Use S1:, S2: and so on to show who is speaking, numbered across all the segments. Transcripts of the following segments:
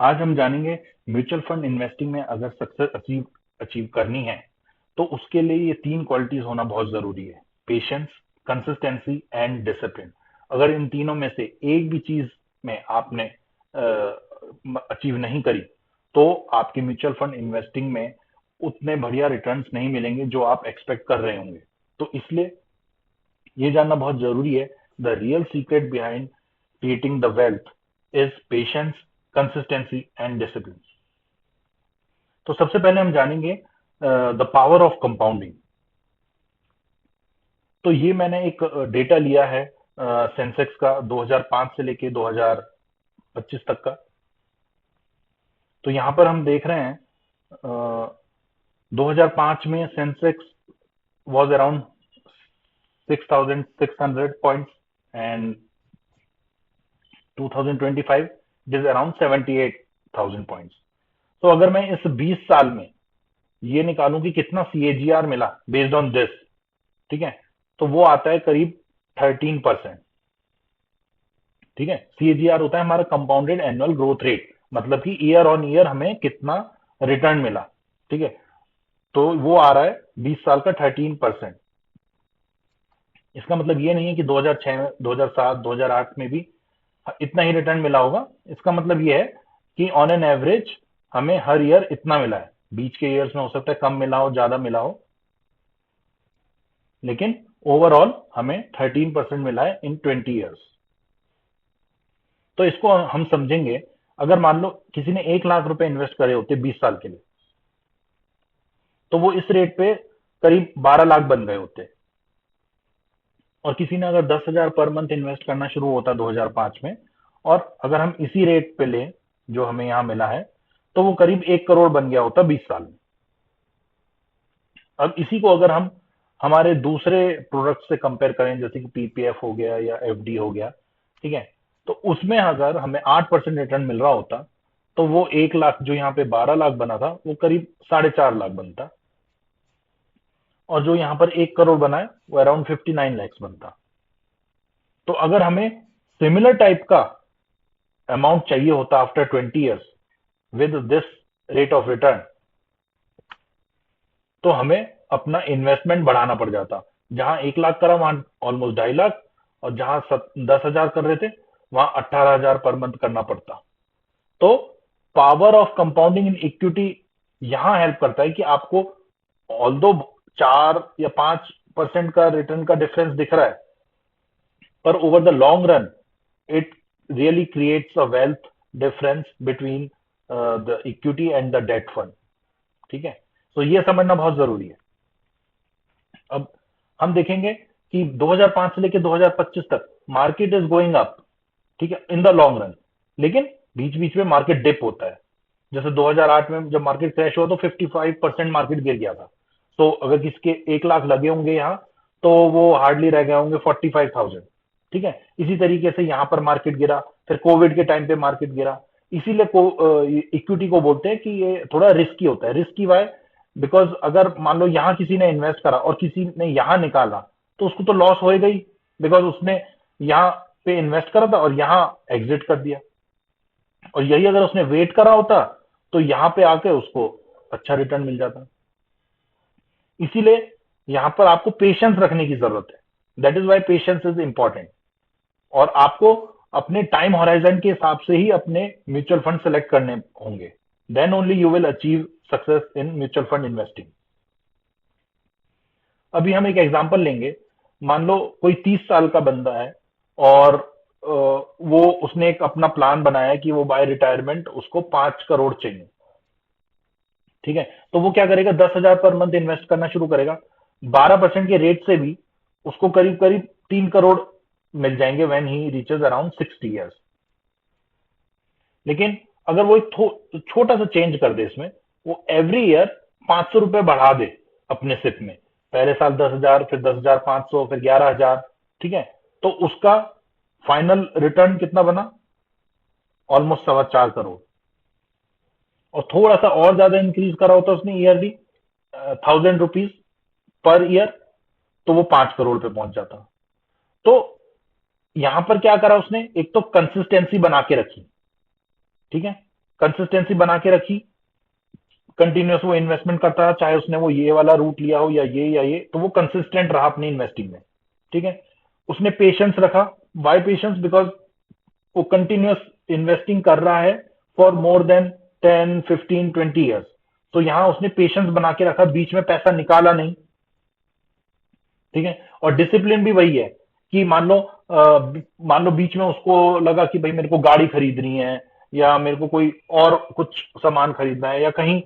S1: आज हम जानेंगे म्यूचुअल फंड इन्वेस्टिंग में अगर सक्सेस अचीव अचीव करनी है तो उसके लिए ये तीन क्वालिटीज होना बहुत जरूरी है। Patience, consistency and discipline. अगर इन तीनों में से एक भी चीज में आपने अचीव नहीं करी तो आपके म्यूचुअल फंड इन्वेस्टिंग में उतने बढ़िया रिटर्न्स नहीं मिलेंगे जो आप एक्सपेक्ट कर रहे होंगे। तो इसलिए ये जानना बहुत जरूरी है, the real secret behind creating the wealth is patience, consistency and discipline. तो सबसे पहले हम जानेंगे द पावर ऑफ कंपाउंडिंग। तो ये मैंने एक डेटा लिया है सेंसेक्स का 2005 से लेके 2025 तक का। तो यहाँ पर हम देख रहे हैं 2005 में Sensex was around 6,600 points and 2025 it is around 78,000 points। तो अगर मैं इस 20 साल में ये निकालूं कि कितना CAGR मिला बेस्ड ऑन दिस, ठीक है, तो वो आता है करीब 13%। ठीक है, CAGR होता है हमारा कंपाउंडेड एनुअल ग्रोथ रेट, मतलब कि ईयर ऑन ईयर हमें कितना रिटर्न मिला। ठीक है, तो वो आ रहा है 20 साल का 13%। इसका मतलब ये नहीं है कि 2006 में, 2007, 2008 में भी इतना ही रिटर्न मिला होगा। इसका मतलब ये है कि ऑन एन एवरेज हमें हर ईयर इतना मिला है। बीच के ईयर्स में हो सकता है कम मिला हो, ज्यादा मिला हो, लेकिन ओवरऑल हमें 13% मिला है इन 20 ईयर्स। तो इसको हम समझेंगे, अगर मान लो किसी ने 1 लाख रुपए इन्वेस्ट करे होते 20 साल के लिए, तो वो इस रेट पे करीब 12 लाख बन गए होते। और किसी ने अगर 10,000 पर मंथ इन्वेस्ट करना शुरू होता 2005 में, और अगर हम इसी रेट पे लें जो हमें यहाँ मिला है, तो वो करीब 1 करोड़ बन गया होता 20 साल में। अब इसी को अगर हम हमारे दूसरे प्रोडक्ट से कंपेयर करें, जैसे कि PPF हो गया या FD हो गया, ठीक है, तो उसमें अगर हमें 8% रिटर्न मिल रहा होता, तो वो 1 लाख जो यहाँ पे 12 लाख बना था वो करीब 4.5 लाख बनता, और जो यहाँ पर 1 करोड़ बना है वो अराउंड 59 lakhs बनता। तो अगर हमें सिमिलर टाइप का अमाउंट चाहिए होता after 20 years with this rate of return, तो हमें अपना इन्वेस्टमेंट बढ़ाना पड़ जाता। जहां 1 लाख करा वहां ऑलमोस्ट 2.5 लाख, और जहां 10,000 कर रहे थे वहां 18,000 पर मंथ करना पड़ता। तो power of compounding in equity यहां हेल्प करता है कि आपको ऑल्दो 4 या 5% का रिटर्न का डिफरेंस दिख रहा है, पर over the long run it really creates a wealth difference between the equity and the debt fund. ठीक है, तो ये समझना बहुत जरूरी है। अब हम देखेंगे कि 2005 से लेकर 2025 तक मार्केट इज गोइंग अप, ठीक है, इन द लॉन्ग रन, लेकिन बीच बीच में मार्केट डिप होता है। जैसे 2008 में जब मार्केट क्रैश हुआ तो 55% मार्केट गिर गया था। तो अगर किसके 1 लाख लगे होंगे यहाँ, तो वो हार्डली रह गए होंगे 45,000। ठीक है, इसी तरीके से यहाँ पर मार्केट गिरा, फिर कोविड के टाइम पे मार्केट गिरा। इसीलिए इक्विटी को बोलते हैं कि ये थोड़ा रिस्की होता है। Risky Y? बिकॉज अगर मान लो यहाँ किसी ने इन्वेस्ट करा और किसी ने यहाँ निकाला, तो उसको तो लॉस होएगा ही, बिकॉज उसने यहाँ पे इन्वेस्ट करा था और यहाँ एग्जिट कर दिया। और यही अगर उसने वेट करा होता तो यहाँ पे आके उसको अच्छा रिटर्न मिल जाता। इसीलिए यहाँ पर आपको पेशेंस रखने की जरूरत है। That is why patience is important. और आपको अपने टाइम होराइजन के हिसाब से ही अपने म्यूचुअल फंड सेलेक्ट करने होंगे। Then only you will achieve success in mutual fund investing. अभी हम एक एग्जांपल लेंगे। मान लो कोई 30 साल का बंदा है, और वो उसने एक अपना प्लान बनाया कि वो बाय रिटायरमेंट उसको 5 करोड़ चाहिए। ठीक है, तो वो क्या करेगा, 10,000 पर मंथ इन्वेस्ट करना शुरू करेगा। 12% के रेट से भी उसको करीब करीब 3 करोड़ मिल जाएंगे when he reaches around 60 years. लेकिन अगर वो एक छोटा सा चेंज कर दे इसमें, वो एवरी ईयर 500 रुपए बढ़ा दे अपने सिप में। पहले साल 10,000, फिर 10,500, फिर 11,000। ठीक है, तो उसका फाइनल रिटर्न कितना बना? ऑलमोस्ट 4.25 करोड़। और थोड़ा सा और ज्यादा इंक्रीज करा होता उसने ईयरली 1,000 रुपीज पर ईयर, तो वो 5 करोड़ पे पहुंच जाता। तो यहां पर क्या करा उसने, एक तो कंसिस्टेंसी बना के रखी। ठीक है, कंसिस्टेंसी बना के रखी, कंटिन्यूअस वो इन्वेस्टमेंट करता रहा, चाहे उसने वो ये वाला रूट लिया हो या ये, तो वो कंसिस्टेंट रहा अपनी इन्वेस्टिंग में। ठीक है, उसने पेशेंस रखा। Why patience? बिकॉज वो कंटिन्यूअस इन्वेस्टिंग कर रहा है फॉर मोर देन 10, 15, 20 ईयर्स। तो यहां उसने पेशेंस बना के रखा, बीच में पैसा निकाला नहीं। ठीक है, और डिसिप्लिन भी वही है कि मान लो बीच में उसको लगा कि भाई मेरे को गाड़ी खरीदनी है, या मेरे को कोई और कुछ सामान खरीदना है, या कहीं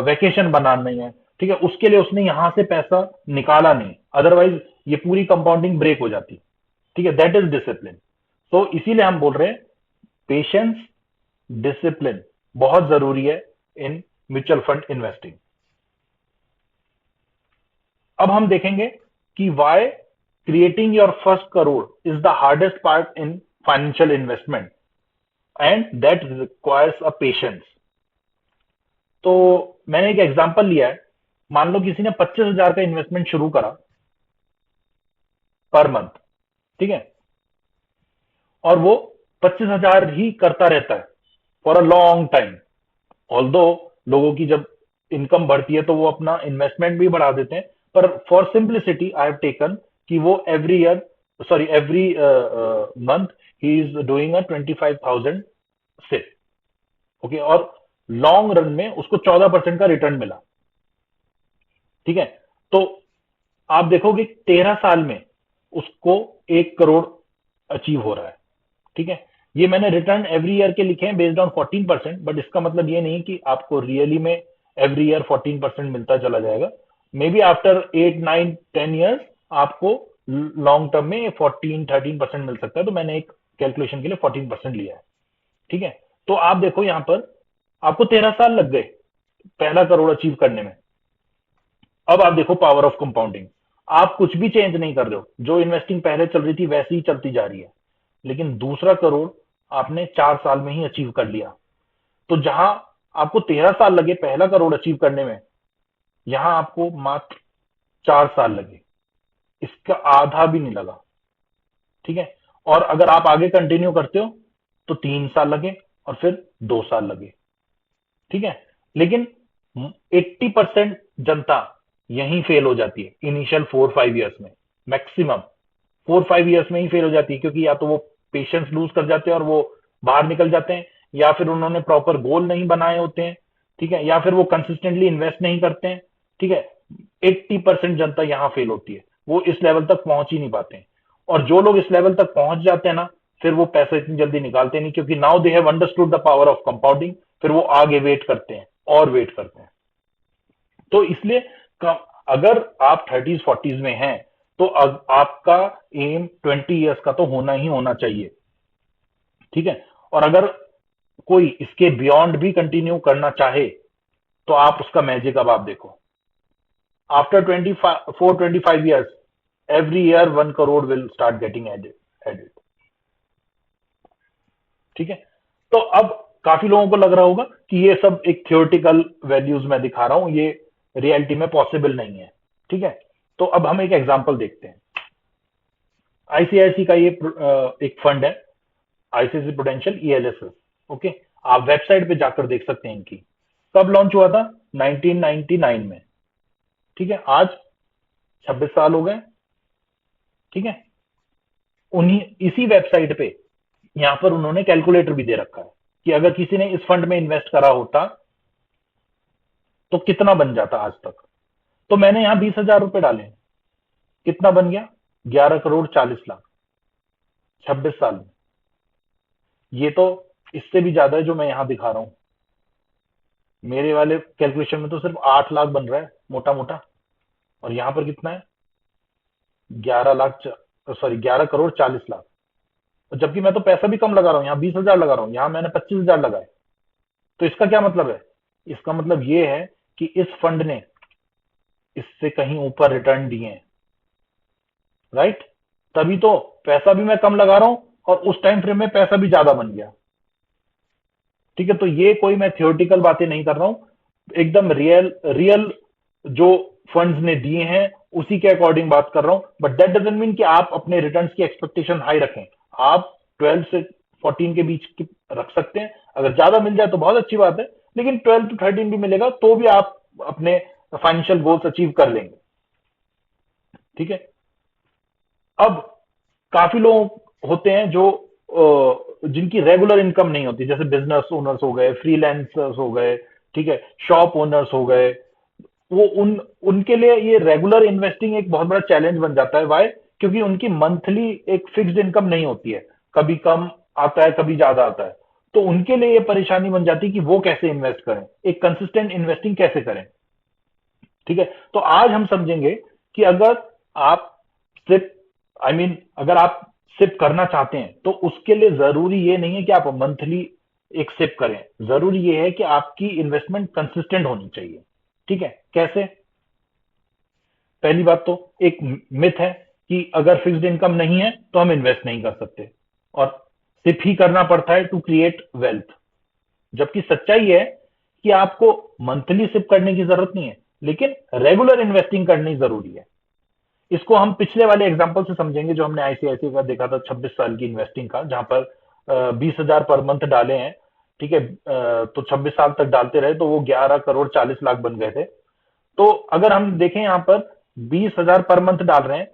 S1: वेकेशन बनाना है। ठीक है, उसके लिए उसने यहां से पैसा निकाला नहीं, अदरवाइज ये पूरी कंपाउंडिंग ब्रेक हो जाती। ठीक है, दैट इज डिसिप्लिन। तो इसीलिए हम बोल रहे हैं पेशेंस, डिसिप्लिन बहुत जरूरी है इन म्यूचुअल फंड इन्वेस्टिंग। अब हम देखेंगे कि why creating your first crore is the hardest part in financial investment and that requires a patience. तो मैंने एक एग्जांपल लिया है। मान लो किसी ने 25,000 का इन्वेस्टमेंट शुरू करा पर मंथ। ठीक है, और वो 25,000 ही करता रहता है for a long time. Although लोगों की जब इनकम बढ़ती है तो वो अपना इन्वेस्टमेंट भी बढ़ा देते हैं, पर for simplicity I have taken कि वो every month he is doing a 25,000 से। ओके, और लॉन्ग रन में उसको 14% का रिटर्न मिला। ठीक है, तो आप देखोगे 13 साल में उसको 1 करोड़ अचीव हो रहा है। ठीक है, ये मैंने रिटर्न एवरी ईयर के लिखे हैं बेस्ड ऑन 14%, बट इसका मतलब ये नहीं कि आपको रियली में एवरी ईयर 14% मिलता चला जाएगा। मे बी आफ्टर 8, 9, 10 ईयर्स आपको लॉन्ग टर्म में 14, 13% मिल सकता है। तो मैंने एक कैलकुलेशन के लिए 14% लिया है। ठीक है, तो आप देखो यहां पर आपको 13 साल लग गए पहला करोड़ अचीव करने में। अब आप देखो पावर ऑफ कंपाउंडिंग। आप कुछ भी चेंज नहीं कर रहे हो, जो इन्वेस्टिंग पहले चल रही थी वैसी ही चलती जा रही है, लेकिन दूसरा करोड़ आपने 4 साल में ही अचीव कर लिया। तो जहां आपको 13 साल लगे पहला करोड़ अचीव करने में, यहां आपको मात्र 4 साल लगे, इसका आधा भी नहीं लगा। ठीक है, और अगर आप आगे कंटिन्यू करते हो तो 3 साल लगे और फिर 2 साल लगे। ठीक है, लेकिन 80% जनता यहीं फेल हो जाती है इनिशियल 4, 5 ईयर्स में। मैक्सिमम 4, 5 ईयर्स में ही फेल हो जाती है, क्योंकि या तो वो पेशेंस लूज कर जाते हैं और वो बाहर निकल जाते हैं, या फिर उन्होंने प्रॉपर गोल नहीं बनाए होते हैं। ठीक है, या फिर वो कंसिस्टेंटली इन्वेस्ट नहीं करते हैं। ठीक है, 80% जनता यहां फेल होती है, वो इस लेवल तक पहुंच ही नहीं पाते हैं। और जो लोग इस लेवल तक पहुंच जाते हैं ना, फिर वो पैसा इतनी जल्दी निकालते नहीं, क्योंकि now they have understood the power of compounding. फिर वो आगे वेट करते हैं और वेट करते हैं। तो इसलिए अगर आप 30s 40s में हैं तो आपका एम 20 ईयर्स का तो होना ही होना चाहिए। ठीक है, और अगर कोई इसके बियॉन्ड भी कंटिन्यू करना चाहे तो आप उसका मैजिक अब आप देखो। After 24, 25 years every year 1 crore will start getting added. ठीक है, तो अब काफी लोगों को लग रहा होगा कि ये सब एक थियोरटिकल वैल्यूज में दिखा रहा हूं, ये रियलिटी में पॉसिबल नहीं है। ठीक है, तो अब हम एक एग्जांपल देखते हैं। आईसीआईसी का ये एक फंड है, आईसीआईसी प्रूडेंशियल ईएलएसएस। ओके, आप वेबसाइट पे जाकर देख सकते हैं इनकी। कब लॉन्च हुआ था? 1999 में। ठीक है, आज 26 साल हो गए। ठीक है, उन्हीं इसी वेबसाइट पे यहां पर उन्होंने कैलकुलेटर भी दे रखा है कि अगर किसी ने इस फंड में इन्वेस्ट करा होता तो कितना बन जाता आज तक। तो मैंने यहां 20,000 रुपए डाले, कितना बन गया? 11 करोड़ 40 लाख, 26 साल में। ये तो इससे भी ज्यादा है जो मैं यहां दिखा रहा हूं। मेरे वाले कैलकुलेशन में तो सिर्फ 8 लाख बन रहा है मोटा मोटा, और यहां पर कितना है? 11 लाख, सॉरी 11 करोड़ 40 लाख। और जबकि मैं तो पैसा भी कम लगा रहा हूँ, यहाँ 20,000 लगा रहा हूँ, यहाँ मैंने 25,000 लगाए। तो इसका क्या मतलब है? इसका मतलब ये है कि इस फंड ने इससे कहीं ऊपर रिटर्न दिए हैं। राइट, तभी तो पैसा भी मैं कम लगा रहा हूं और उस टाइम फ्रेम में पैसा भी ज्यादा बन गया। ठीक है, तो ये कोई मैं थियोरटिकल बातें नहीं कर रहा हूं, एकदम रियल रियल जो फंड्स ने दिए हैं उसी के अकॉर्डिंग बात कर रहा हूं। बट दैट डजंट मीन कि आप अपने रिटर्न्स की एक्सपेक्टेशन हाई रखें। आप 12 से 14 के बीच की रख सकते हैं। अगर ज्यादा मिल जाए तो बहुत अच्छी बात है, लेकिन 12 to 13 भी मिलेगा तो भी आप अपने फाइनेंशियल गोल्स अचीव कर लेंगे। ठीक है। अब काफी लोग होते हैं जो जिनकी रेगुलर इनकम नहीं होती, जैसे बिजनेस ओनर्स हो गए, फ्रीलांसर्स हो गए, ठीक है, शॉप ओनर्स हो गए। वो उनके लिए ये रेगुलर इन्वेस्टिंग एक बहुत बड़ा चैलेंज बन जाता है। वाई? क्योंकि उनकी मंथली एक फिक्स्ड इनकम नहीं होती है, कभी कम आता है कभी ज्यादा आता है। तो उनके लिए ये परेशानी बन जाती है कि वो कैसे इन्वेस्ट करें, एक कंसिस्टेंट इन्वेस्टिंग कैसे करें। ठीक है। तो आज हम समझेंगे कि अगर आप सिर्फ अगर आप सिप करना चाहते हैं तो उसके लिए जरूरी ये नहीं है कि आप मंथली एक सिप करें। जरूरी ये है कि आपकी इन्वेस्टमेंट कंसिस्टेंट होनी चाहिए। ठीक है। कैसे? पहली बात तो एक मिथ है कि अगर फिक्स्ड इनकम नहीं है तो हम इन्वेस्ट नहीं कर सकते और सिप ही करना पड़ता है टू क्रिएट वेल्थ। जबकि सच्चाई है कि आपको मंथली सिप करने की जरूरत नहीं है, लेकिन रेगुलर इन्वेस्टिंग करनी जरूरी है। इसको हम पिछले वाले एग्जांपल से समझेंगे जो हमने आईसीआईसी का देखा था, 26 साल की इन्वेस्टिंग का, जहां पर 20,000 पर मंथ डाले हैं। ठीक है। तो 26 साल तक डालते रहे तो वो 11 करोड़ 40 लाख बन गए थे। तो अगर हम देखें यहाँ पर 20,000 पर मंथ डाल रहे हैं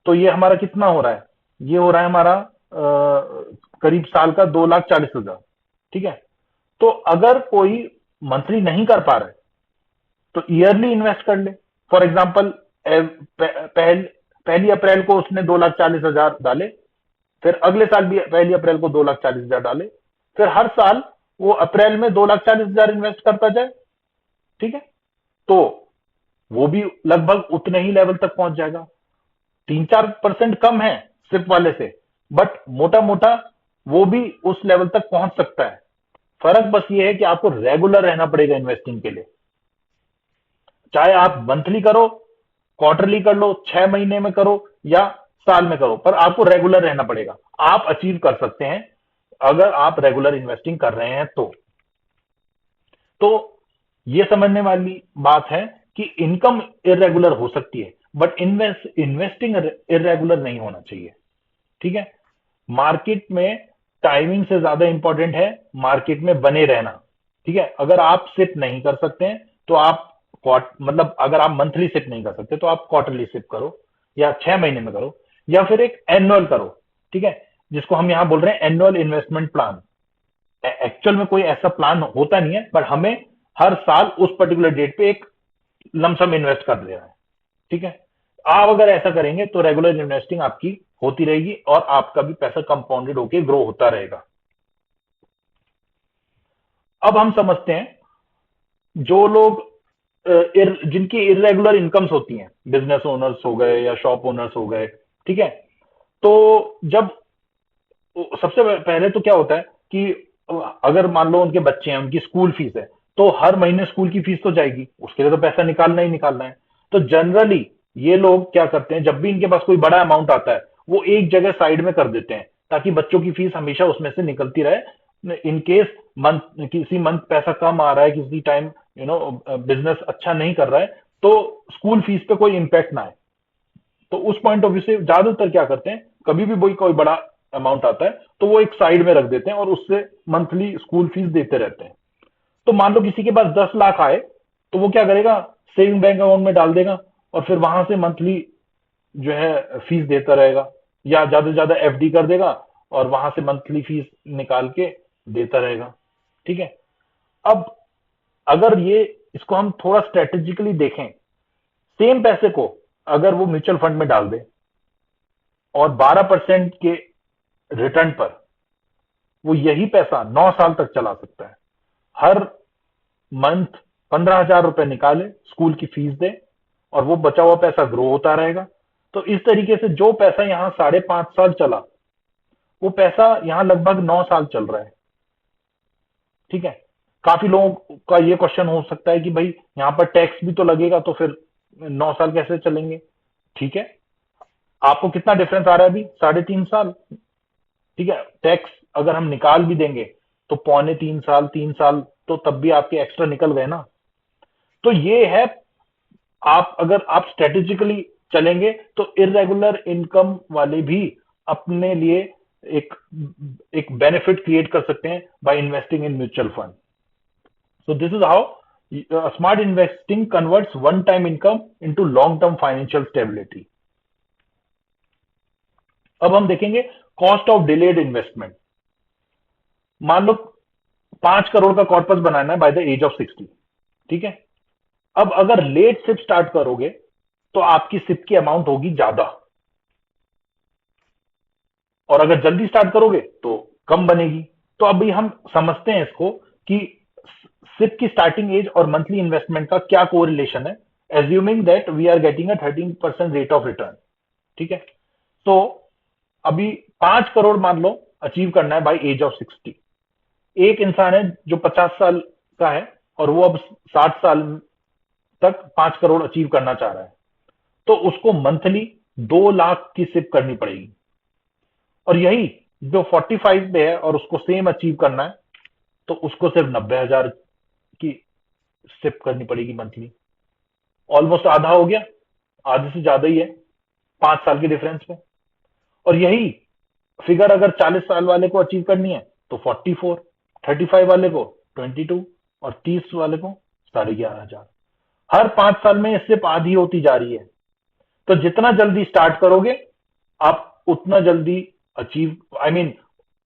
S1: तो ये हमारा कितना हो रहा है? ये हो रहा है हमारा करीब साल का 2,40,000। ठीक है। तो अगर कोई मंथली नहीं कर पा रहा है तो ईयरली इन्वेस्ट कर ले। फॉर एग्जाम्पल, पहली अप्रैल को उसने 2,40,000 डाले, फिर अगले साल भी पहली अप्रैल को 2,40,000 डाले, फिर हर साल वो अप्रैल में 2,40,000 इन्वेस्ट करता जाए। ठीक है। तो वो भी लगभग उतने ही लेवल तक पहुंच जाएगा। 3-4% कम है सिप वाले से, बट मोटा मोटा वो भी उस लेवल तक पहुंच सकता है। फर्क बस ये है कि आपको रेगुलर रहना पड़ेगा इन्वेस्टिंग के लिए। चाहे आप मंथली करो, क्वार्टरली कर लो, 6 महीने में करो या साल में करो, पर आपको रेगुलर रहना पड़ेगा। आप अचीव कर सकते हैं अगर आप रेगुलर इन्वेस्टिंग कर रहे हैं तो ये समझने वाली बात है कि इनकम इरेगुलर हो सकती है, बट इन्वेस्टिंग इरेगुलर नहीं होना चाहिए। ठीक है। मार्केट में टाइमिंग से ज्यादा इंपॉर्टेंट है मार्केट में बने रहना। ठीक है। अगर आप सिप नहीं कर सकते हैं तो आप अगर आप मंथली सिप नहीं कर सकते तो आप क्वार्टरली सिप करो या 6 महीने में करो या फिर एक एनुअल करो। ठीक है। जिसको हम यहां बोल रहे हैं एनुअल इन्वेस्टमेंट प्लान। एक्चुअल में कोई ऐसा प्लान होता नहीं है, पर हमें हर साल उस पर्टिकुलर डेट पे एक लमसम इन्वेस्ट कर देना है। ठीक है। आप अगर ऐसा करेंगे तो रेगुलर इन्वेस्टिंग आपकी होती रहेगी और आपका भी पैसा कंपाउंडेड होकर ग्रो होता रहेगा। अब हम समझते हैं जो लोग जिनकी इरेगुलर इनकम्स होती हैं, बिजनेस ओनर्स हो गए या शॉप ओनर्स हो गए। ठीक है। तो जब सबसे पहले तो क्या होता है कि अगर मान लो उनके बच्चे हैं, उनकी स्कूल फीस है, तो हर महीने स्कूल की फीस तो जाएगी, उसके लिए तो पैसा निकालना ही निकालना है। तो जनरली ये लोग क्या करते हैं, जब भी इनके पास कोई बड़ा अमाउंट आता है वो एक जगह साइड में कर देते हैं ताकि बच्चों की फीस हमेशा उसमें से निकलती रहे। इन केस मंथ किसी मंथ पैसा कम आ रहा है, किसी टाइम बिजनेस अच्छा नहीं कर रहा है, तो स्कूल फीस पे कोई इंपैक्ट ना आए। तो उस पॉइंट ऑफ व्यू से ज्यादातर क्या करते हैं, कभी भी कोई बड़ा अमाउंट आता है तो वो एक साइड में रख देते हैं और उससे मंथली स्कूल फीस देते रहते हैं। तो मान लो किसी के पास 10 लाख आए तो वो क्या करेगा, सेविंग बैंक अकाउंट में डाल देगा और फिर वहां से मंथली जो है फीस देता रहेगा, या ज्यादा से ज्यादा एफडी कर देगा और वहां से मंथली फीस निकाल के देता रहेगा। ठीक है। अब अगर इसको हम थोड़ा स्ट्रेटेजिकली देखें, सेम पैसे को अगर वो म्यूचुअल फंड में डाल दे और 12% के रिटर्न पर वो यही पैसा 9 साल तक चला सकता है। हर मंथ 15,000 रुपए निकाले, स्कूल की फीस दे और वो बचा हुआ पैसा ग्रो होता रहेगा। तो इस तरीके से जो पैसा यहाँ 5.5 साल चला, वो पैसा यहाँ लगभग 9 साल चल रहा है। ठीक है। काफी लोगों का ये क्वेश्चन हो सकता है कि भाई यहाँ पर टैक्स भी तो लगेगा, तो फिर 9 साल कैसे चलेंगे? ठीक है। आपको कितना डिफरेंस आ रहा है अभी? 3.5 साल। ठीक है। टैक्स अगर हम निकाल भी देंगे तो 2.25 साल 3 साल तो तब भी आपके एक्स्ट्रा निकल गए ना। तो ये है, अगर आप स्ट्रेटेजिकली चलेंगे तो इरेगुलर इनकम वाले भी अपने लिए एक एक बेनिफिट क्रिएट कर सकते हैं by investing in mutual fund. So this is how smart investing converts one-time income into long-term financial stability. अब हम देखेंगे कॉस्ट ऑफ डिलेड इन्वेस्टमेंट. मान लो 5 करोड़ का कॉर्पस बनाना है बाय द एज ऑफ 60. ठीक है. अब अगर लेट सिप स्टार्ट करोगे तो आपकी सिप की अमाउंट होगी ज्यादा, और अगर जल्दी स्टार्ट करोगे तो कम बनेगी. तो अभी हम समझते हैं इसको कि सिप की स्टार्टिंग एज और मंथली इन्वेस्टमेंट का क्या कोरिलेशन है, assuming that we are getting a 13% rate of return. ठीक है. तो अभी 5 करोड़ मान लो अचीव करना है बाय एज ऑफ 60. एक इंसान है जो 50 साल का है और वो अब 60 साल तक 5 करोड़ अचीव करना चाह रहा है. तो उसको मंथली 2 लाख की सिप करनी पड़ेगी. और यही जो 45 पे है और उसको सेम अचीव करना है तो उसको सिर्फ 90,000 की सिप करनी पड़ेगी मंथली. ऑलमोस्ट आधा हो गया, आधे से ज्यादा ही है 5 साल के डिफरेंस में. और यही फिगर अगर 40 साल वाले को अचीव करनी है तो 44, 35 वाले को 22 और 30 वाले को 11,500. हर 5 साल में सिप आधी होती जा रही है. तो जितना जल्दी स्टार्ट करोगे आप उतना जल्दी अचीव, आई मीन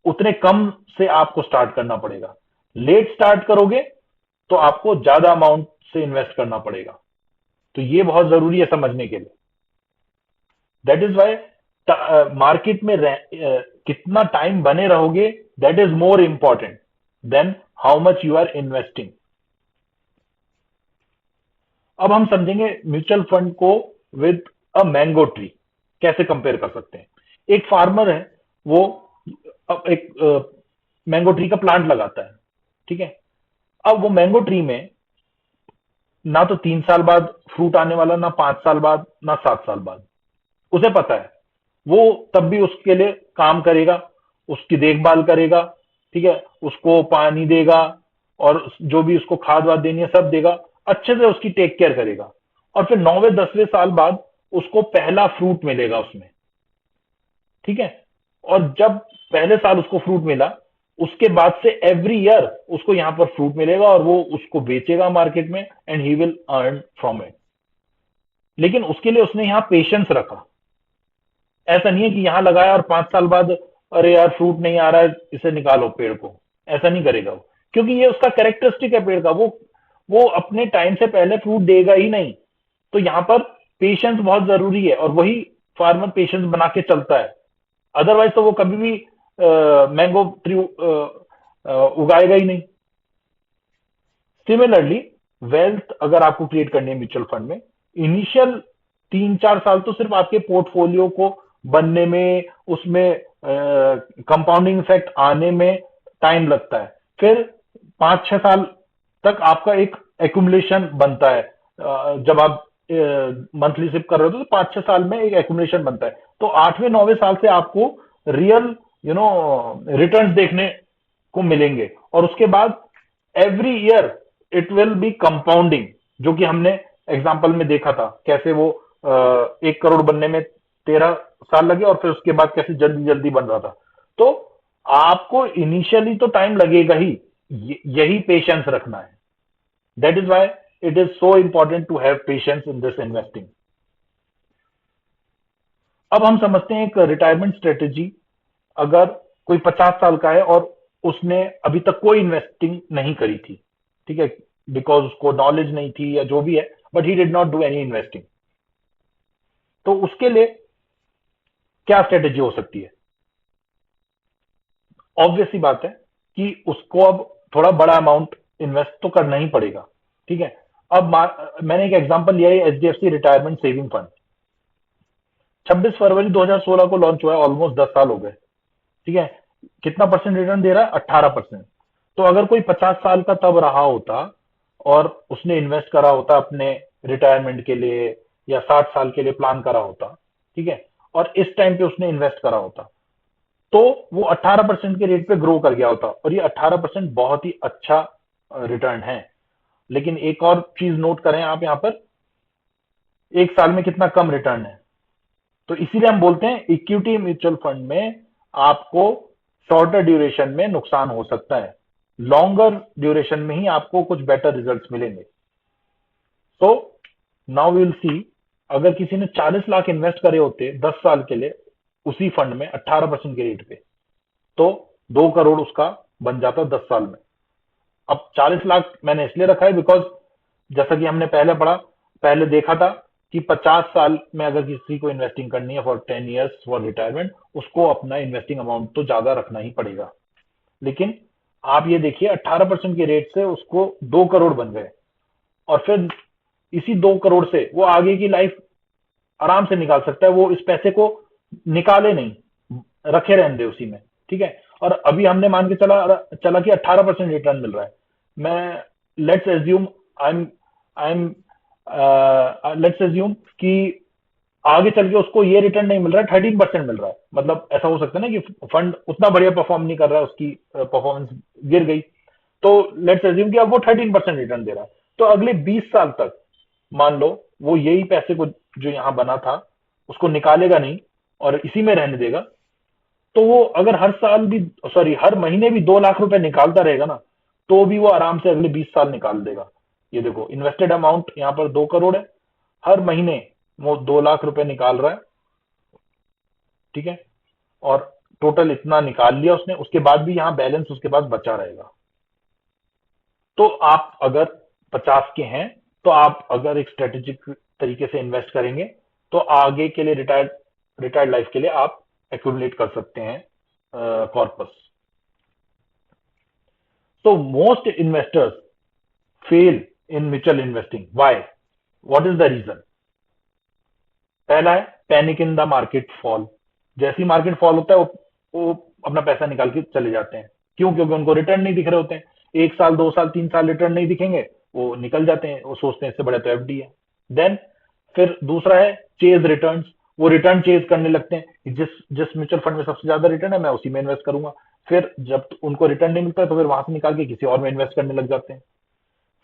S1: उतने कम से आपको स्टार्ट करना पड़ेगा. लेट स्टार्ट करोगे तो आपको ज्यादा अमाउंट से इन्वेस्ट करना पड़ेगा. तो ये बहुत जरूरी है समझने के लिए. दैट इज वाई मार्केट में कितना टाइम बने रहोगे that is more important than how much you are investing. अब हम समझेंगे म्यूचुअल फंड को विद अ मैंगो ट्री कैसे कंपेयर कर सकते हैं. एक फार्मर है, वो एक मैंगो ट्री का प्लांट लगाता है. ठीक है. अब वो मैंगो ट्री में ना तो 3 साल बाद फ्रूट आने वाला, ना 5 साल बाद, ना 7 साल बाद. उसे पता है. वो तब भी उसके लिए काम करेगा, उसकी देखभाल करेगा. ठीक है. उसको पानी देगा और जो भी उसको खाद वाद देनी है सब देगा, अच्छे से उसकी टेक केयर करेगा. और फिर 9वें 10वें साल बाद उसको पहला फ्रूट मिलेगा उसमें. ठीक है. और जब पहले साल उसको फ्रूट मिला, उसके बाद से एवरी ईयर उसको यहां पर फ्रूट मिलेगा और वो उसको बेचेगा मार्केट में and he will earn from it. लेकिन उसके लिए उसने यहाँ पेशेंस रखा. ऐसा नहीं है कि यहां लगाया और 5 साल बाद अरे यार फ्रूट नहीं आ रहा है, इसे निकालो पेड़ को. ऐसा नहीं करेगा वो, क्योंकि ये उसका कैरेक्टरिस्टिक है पेड़ का. वो अपने टाइम से पहले फ्रूट देगा ही नहीं. तो यहाँ पर पेशेंस बहुत जरूरी है और वही फार्मर पेशेंस बना के चलता है. अदरवाइज तो वो कभी भी मैंगो ट्री उगाएगा ही नहीं. सिमिलरली वेल्थ अगर आपको क्रिएट करनी है म्यूचुअल फंड में, इनिशियल 3-4 साल तो सिर्फ आपके पोर्टफोलियो को बनने में, उसमें कंपाउंडिंग इफेक्ट आने में टाइम लगता है. फिर 5-6 साल तक आपका एक एक्यूमुलेशन बनता है. जब आप मंथली सिप कर रहे हो तो 5-6 साल में एक एक्यूमुलेशन बनता है. तो 8वें 9वें साल से आपको रियल रिटर्न्स देखने को मिलेंगे. और उसके बाद every year it will be compounding, जो कि हमने एग्जाम्पल में देखा था कैसे वो 1 करोड़ बनने में 13 साल लगे और फिर उसके बाद कैसे जल्दी जल्दी बन रहा था. तो आपको इनिशियली तो टाइम लगेगा ही. यही पेशेंस रखना है. That is why it is so important to have patience in this investing. अब हम समझते हैं एक रिटायरमेंट स्ट्रेटेजी. अगर कोई 50 साल का है और उसने अभी तक कोई इन्वेस्टिंग नहीं करी थी, ठीक है, बिकॉज उसको नॉलेज नहीं थी या जो भी है, but he did not do any investing. तो उसके लिए क्या स्ट्रेटेजी हो सकती है? ऑब्वियस सी बात है कि उसको अब थोड़ा बड़ा अमाउंट इन्वेस्ट तो करना ही पड़ेगा. ठीक है. अब मैंने एक एग्जांपल लिया है एचडीएफसी रिटायरमेंट सेविंग फंड. 26 फरवरी 2016 को लॉन्च हुआ है. ऑलमोस्ट 10 साल हो गए. ठीक है. कितना परसेंट रिटर्न दे रहा है? 18%. तो अगर कोई 50 साल का तब रहा होता और उसने इन्वेस्ट करा होता अपने रिटायरमेंट के लिए या 60 साल के लिए प्लान करा होता, ठीक है, और इस टाइम पे उसने इन्वेस्ट करा होता, तो वो 18% के रेट पे ग्रो कर गया होता. और ये 18% बहुत ही अच्छा रिटर्न है. लेकिन एक और चीज नोट करें आप यहाँ पर, एक साल में कितना कम रिटर्न है. तो इसीलिए हम बोलते हैं इक्विटी म्यूचुअल फंड में आपको शॉर्टर ड्यूरेशन में नुकसान हो सकता है, लॉन्गर ड्यूरेशन में ही आपको कुछ बेटर रिजल्ट्स मिलेंगे। सो नाउ विल सी, अगर किसी ने 40 लाख इन्वेस्ट करे होते 10 साल के लिए उसी फंड में 18% के रेट पे, तो 2 करोड़ उसका बन जाता 10 साल में। अब 40 लाख मैंने इसलिए रखा है बिकॉज जैसा कि हमने पहले देखा था कि 50 साल में अगर किसी को इन्वेस्टिंग करनी है फॉर 10 इयर्स फॉर रिटायरमेंट, उसको अपना इन्वेस्टिंग अमाउंट तो ज्यादा रखना ही पड़ेगा। लेकिन आप ये देखिए 18% के रेट से उसको 2 करोड़ बन गए, और फिर इसी 2 करोड़ से वो आगे की लाइफ आराम से निकाल सकता है। वो इस पैसे को निकाले नहीं, रखे रहने दे उसी में, ठीक है। और अभी हमने मान के चला चला कि 18% रिटर्न मिल रहा है। मैं let's assume I am let's assume कि आगे चल के उसको ये रिटर्न नहीं मिल रहा है, 13% मिल रहा है। मतलब ऐसा हो सकता है ना कि फंड उतना बढ़िया परफॉर्म नहीं कर रहा है, उसकी परफॉर्मेंस गिर गई, तो लेट्स एज्यूम कि अब वो 13% रिटर्न दे रहा है। तो अगले 20 साल तक मान लो वो यही पैसे को जो यहाँ बना था उसको निकालेगा नहीं और इसी में रहने देगा। तो वो अगर हर महीने भी 2 लाख रुपए निकालता रहेगा ना, तो भी वो आराम से अगले 20 साल निकाल देगा। ये देखो इन्वेस्टेड अमाउंट यहाँ पर 2 करोड़ है, हर महीने वो 2 लाख रुपए निकाल रहा है, ठीक है। और टोटल इतना निकाल लिया उसने, उसके बाद भी यहाँ बैलेंस उसके पास बचा रहेगा। तो आप अगर 50 के हैं, तो आप अगर एक स्ट्रेटेजिक तरीके से इन्वेस्ट करेंगे, तो आगे के लिए रिटायर्ड लाइफ के लिए आप एक्यूमुलेट कर सकते हैं corpus. So most investors fail in mutual investing. Why? What is the reason? पहला है panic in the market fall. जैसे ही मार्केट फॉल होता है वो अपना पैसा निकाल के चले जाते हैं। क्यों? क्योंकि उनको रिटर्न नहीं दिख रहे होते हैं। 1 साल 2 साल 3 साल रिटर्न नहीं दिखेंगे, वो निकल जाते हैं। वो सोचते हैं इससे बड़ा तो एफडी है। देन फिर दूसरा है चेज रिटर्न्स। वो रिटर्न चेज करने लगते हैं कि जिस जिस म्यूचुअल फंड में सबसे ज्यादा रिटर्न है मैं उसी में इन्वेस्ट करूंगा। फिर जब उनको रिटर्न नहीं मिलता है तो फिर वहां से निकाल के किसी और में इन्वेस्ट करने लग जाते हैं।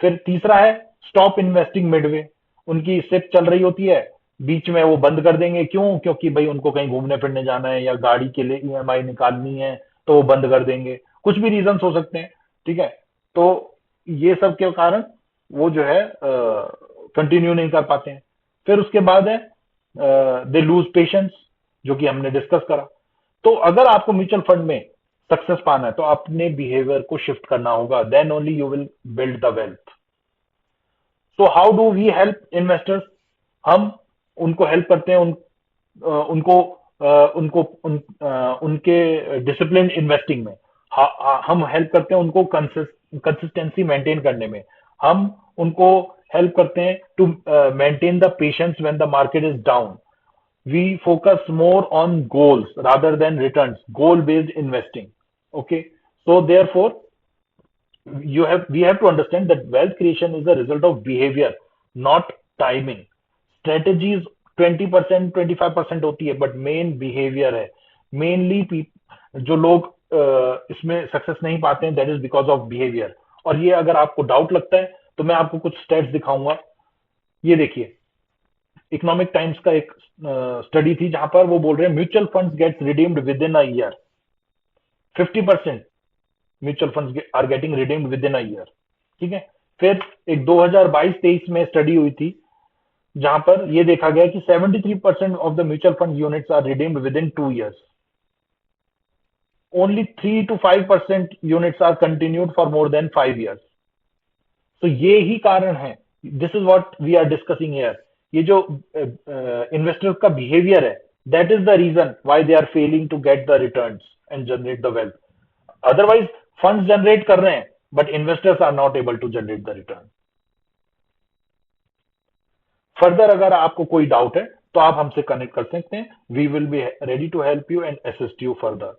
S1: फिर तीसरा है स्टॉप इन्वेस्टिंग मिडवे। उनकी सिप चल रही होती है, बीच में वो बंद कर देंगे। क्यों? क्योंकि भाई उनको कहीं घूमने फिरने जाना है या गाड़ी के लिए ईएमआई निकालनी है, तो वो बंद कर देंगे। कुछ भी रीजन हो सकते हैं, ठीक है। तो ये सब के कारण वो जो है कंटिन्यू नहीं कर पाते हैं। फिर उसके बाद है दे लूज पेशेंस, जो कि हमने डिस्कस करा। तो अगर आपको म्यूचुअल फंड में सक्सेस पाना है तो अपने बिहेवियर को शिफ्ट करना होगा, then only you will build the wealth. So how do we help investors? हम उनको हेल्प करते हैं उनको उनके डिसिप्लिन इन्वेस्टिंग में। हम हेल्प करते हैं उनको कंसिस्टेंसी मेंटेन करने में। हम उनको हेल्प करते हैं to maintain the patience when the market is down. We focus more on goals rather than returns, goal based investing. Okay, so therefore we have to understand that wealth creation is a result of behavior, not timing. Strategies 20% 25% होती है, but main behaviour है। Mainly जो लोग इसमें success नहीं पाते हैं, that is because of behaviour. और ये अगर आपको डाउट लगता है तो मैं आपको कुछ स्टेट्स दिखाऊंगा। ये देखिए, इकोनॉमिक टाइम्स का एक स्टडी थी जहां पर वो बोल रहे हैं mutual funds gets redeemed within a year. 50% mutual funds are getting redeemed within a year, ठीक है। फिर एक 2022-23 में स्टडी हुई थी जहां पर यह देखा गया कि 73% of the mutual fund units are redeemed within 2 years। Only 3 to 5% units are continued for more than 5 years। तो ये ही कारण है, this is what we are discussing here. ये जो इन्वेस्टर्स का बिहेवियर है, that is the reason why they are failing to get the returns and generate the wealth. Otherwise funds generate कर रहे हैं but investors are not able to generate the return. Further अगर आपको कोई doubt है तो आप हमसे कनेक्ट कर सकते हैं। We will be ready to help you and assist you further.